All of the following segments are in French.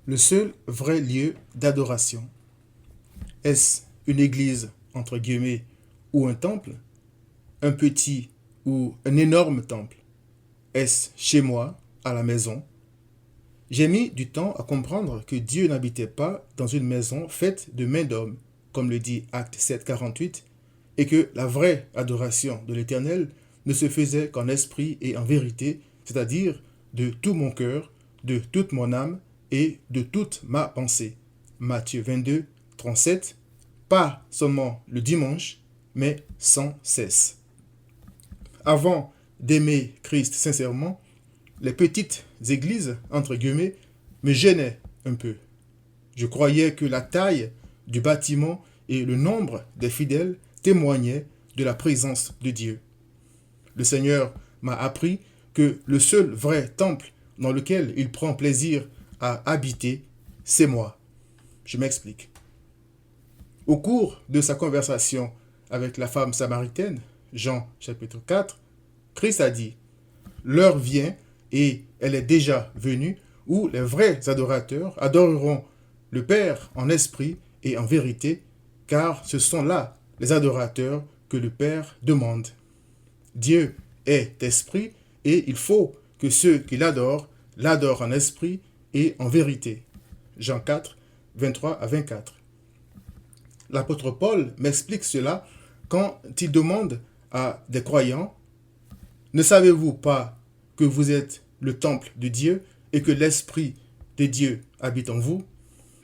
Le seul vrai lieu d'adoration. Est-ce une église, entre guillemets, ou un temple? Un petit ou un énorme temple? Est-ce chez moi, à la maison? J'ai mis du temps à comprendre que Dieu n'habitait pas dans une maison faite de mains d'hommes, comme le dit Acte 7, 48, et que la vraie adoration de l'Éternel ne se faisait qu'en esprit et en vérité, c'est-à-dire de tout mon cœur, de toute mon âme et de toute ma pensée. Matthieu 22, 37, pas seulement le dimanche, mais sans cesse. Avant d'aimer Christ sincèrement, les petites églises, entre guillemets, me gênaient un peu. Je croyais que la taille du bâtiment et le nombre des fidèles témoignaient de la présence de Dieu. Le Seigneur m'a appris que le seul vrai temple dans lequel il prend plaisir à habiter, c'est moi. Je m'explique. Au cours de sa conversation avec la femme samaritaine, Jean chapitre 4, Christ a dit: l'heure vient, et elle est déjà venue, où les vrais adorateurs adoreront le Père en esprit et en vérité, car ce sont là les adorateurs que le Père demande. Dieu est esprit, et il faut que ceux qui l'adorent en esprit et en vérité. Jean 4, 23 à 24. L'apôtre Paul m'explique cela quand il demande à des croyants: ne savez-vous pas que vous êtes le temple de Dieu et que l'Esprit de Dieu habite en vous?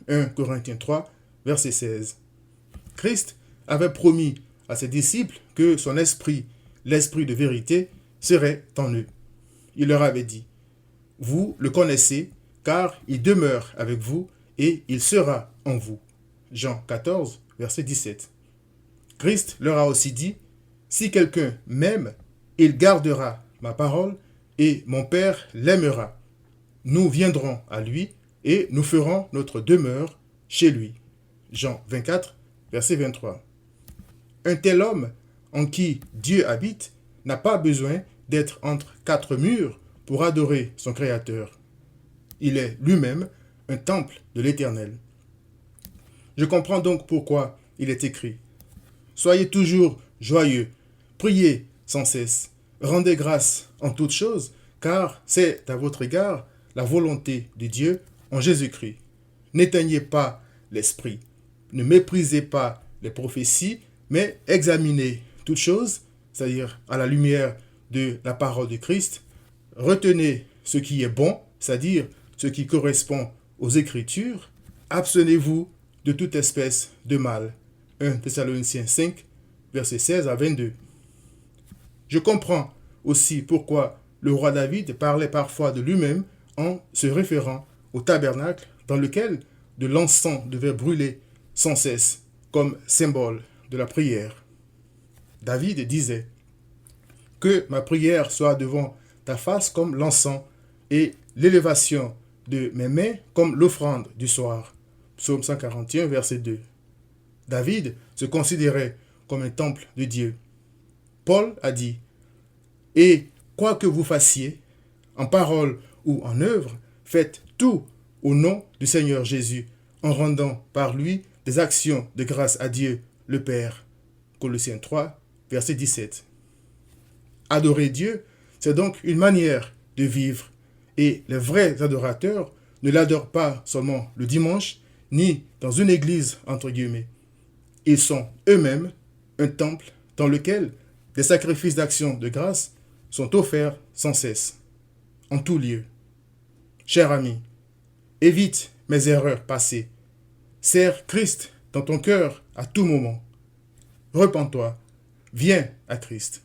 1 Corinthiens 3, verset 16. Christ avait promis à ses disciples que son esprit, l'esprit de vérité, serait en eux. Il leur avait dit: vous le connaissez, car il demeure avec vous et il sera en vous. Jean 14, verset 17. Christ leur a aussi dit: si quelqu'un m'aime, il gardera ma parole et mon Père l'aimera. Nous viendrons à lui et nous ferons notre demeure chez lui. Jean 24, verset 23. Un tel homme en qui Dieu habite n'a pas besoin d'être entre quatre murs pour adorer son Créateur. Il est lui-même un temple de l'Éternel. Je comprends donc pourquoi il est écrit: soyez toujours joyeux, priez sans cesse, rendez grâce en toutes choses, car c'est à votre égard la volonté de Dieu en Jésus-Christ. N'éteignez pas l'esprit, ne méprisez pas les prophéties, mais examinez toutes choses, c'est-à-dire à la lumière de la parole de Christ. Retenez ce qui est bon, c'est-à-dire ce qui correspond aux Écritures. Abstenez-vous de toute espèce de mal. 1 Thessaloniciens 5, versets 16 à 22. Je comprends aussi pourquoi le roi David parlait parfois de lui-même en se référant au tabernacle dans lequel de l'encens devait brûler sans cesse comme symbole de la prière. David disait: que ma prière soit devant ta face comme l'encens et l'élévation de mes mains comme l'offrande du soir. Psaume 141, verset 2. David se considérait comme un temple de Dieu. Paul a dit: et quoi que vous fassiez, en parole ou en œuvre, faites tout au nom du Seigneur Jésus, en rendant par lui des actions de grâce à Dieu, le Père. Colossiens 3, verset 17. Adorer Dieu, c'est donc une manière de vivre, et les vrais adorateurs ne l'adorent pas seulement le dimanche, ni dans une église, entre guillemets. Ils sont eux-mêmes un temple dans lequel des sacrifices d'action de grâce sont offerts sans cesse, en tout lieu. Cher ami, évite mes erreurs passées. Sers Christ dans ton cœur à tout moment. Repens-toi. Viens à Christ.